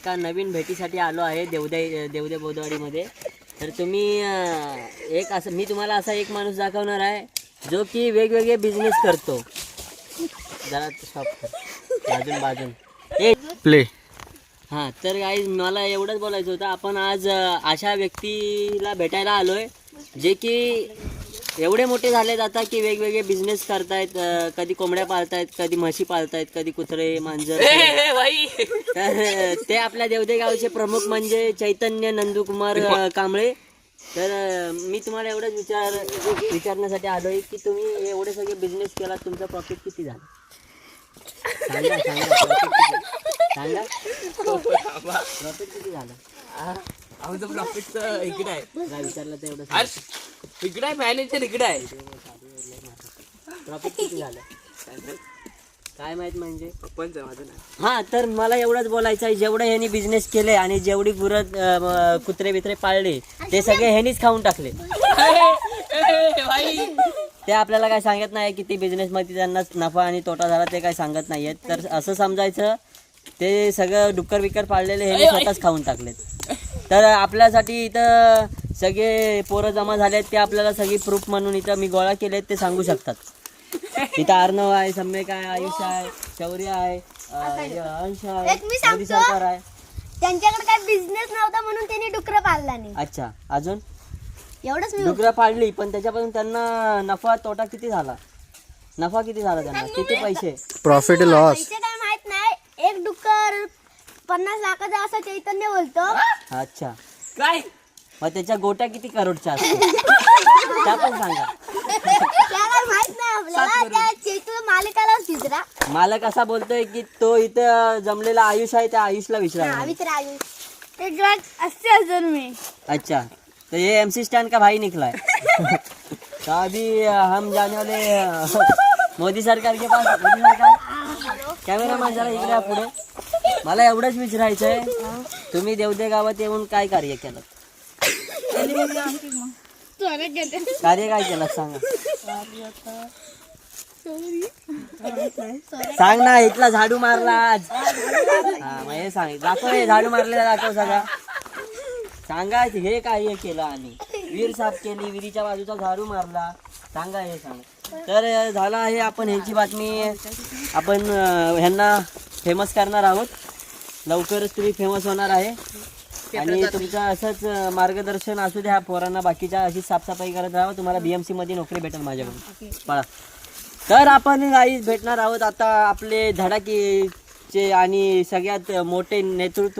एका नवीन भेटीसाठी आलो आहे देवदे बोदवाडीमध्ये. तर तुम्ही एक असं मी तुम्हाला असा एक माणूस दाखवणार आहे जो की वेगवेगळे बिझनेस करतो. जरा स्टॉप कर, बाजून एक प्ले. हां, तर गाईज मला एवढंच बोलायचं होतं. आपण आज अशा व्यक्तीला भेटायला आलोय जे की एवढे मोठे झालेत आता की वेगवेगळे बिझनेस करतायत. कधी कोंबड्या पाळतायत, कधी म्हशी पाळतायत, कधी कुत्रे मांजर. तर ते आपल्या देवदे गावचे प्रमुख म्हणजे चैतन्य नंदकुमार कांबळे. तर मी तुम्हाला एवढंच विचारण्यासाठी आलोय की तुम्ही एवढे सगळे बिझनेस केला, तुमचा प्रॉफिट किती झाला सांगा. प्रॉफिट किती झालं? आमचं प्रॉफिट तर इकडे आहे. काय विचारलं तर एवढं इकडे आहे, मॅनेजर इकडे आहे. प्रॉफिट किती झालं काय माहित म्हणजे. पप्पांचं आहे, माझं नाही. हा, तर मला एवढंच बोलायचं आहे, जेवढं ह्यांनी बिझनेस केले आणि जेवढी गुरं कुत्रे बित्रे पाळले ते सगळे ह्यांनीच खाऊन टाकले. ते आपल्याला काय सांगत नाही की ती बिझनेसमध्ये त्यांना नफा आणि तोटा झाला ते काय सांगत नाहीयेत. तर असं समजायचं ते सगळं डुक्कर बिक्कर पाळलेले ह्यांनी स्वतःच खाऊन टाकलेत. तर आपल्यासाठी इथं सगळे पोरं जमा झालेत, ते आपल्याला सगळी प्रूफ म्हणून इथं मी गोळा केलेत ते सांगू शकतात. इथं अर्णव आहे, सम्यक आहे, आयुष आहे, शौर्य आहे, अंश आहे, मोदी सरकार आहे. त्यांच्याकडे काय बिझनेस नव्हता म्हणून त्यांनी डुकरं पाळला नाही. अच्छा, अजून एवढंच मी डुकरं पाळली पण त्याच्यापासून त्यांना नफा तोटा किती झाला? नफा किती झाला त्यांना? किती पैसे? Profit loss. पैसे काय माहित नाही. एक डुक्कर 50 लाखाचा असं चैतन्य बोलतो. अच्छा, काय मग त्याच्या गोट्या किती करोडच्या असतात त्या पण सांगा. त्याला माहित नाही आपल्याला. त्या चैतन्य मालिकालाच विचारा. मालक असा बोलतोय की तो इथं जमलेला आयुष आहे, त्या आयुषला विचारा. विचारा आयुष. ते ड्रग 80,000 में. अच्छा, तो ये एमसी स्टैंड का भाई निकला है. तो अभी हम जाने वाले मोदी सरकार के पास. मोदी सरकार कॅमेरामॅन जरा इकडे पुढे. मला एवढंच विचारायचं आहे, तुम्ही देवदे गावात येऊन काय कार्य केलं? कार्य काय केलं सांगा. सांग ना. इथला झाडू मारला आज. हा, मग हे सांग. दाखव, हे झाडू मारलेला दाखव सगळा. सांगा हे काय हे केलं. आणि विहीर साफ केली, विहिरीच्या बाजूचा झाडू मारला. सांगा हे सांग. तर झालं आहे, आपण ह्यांची बातमी आपण ह्यांना फेमस करणार आहोत. लवकरच तुम्ही फेमस होणार आहे आणि तुमचं असंच मार्गदर्शन असू द्या पोरांना. बाकीच्या अशी साफसफाई करत राहा. तुम्हाला BMC मध्ये नोकरी भेटेल माझ्याकडून. पळा. तर आपण गाईज भेटणार आहोत आता आपले धडाकीचे आणि सगळ्यात मोठे नेतृत्व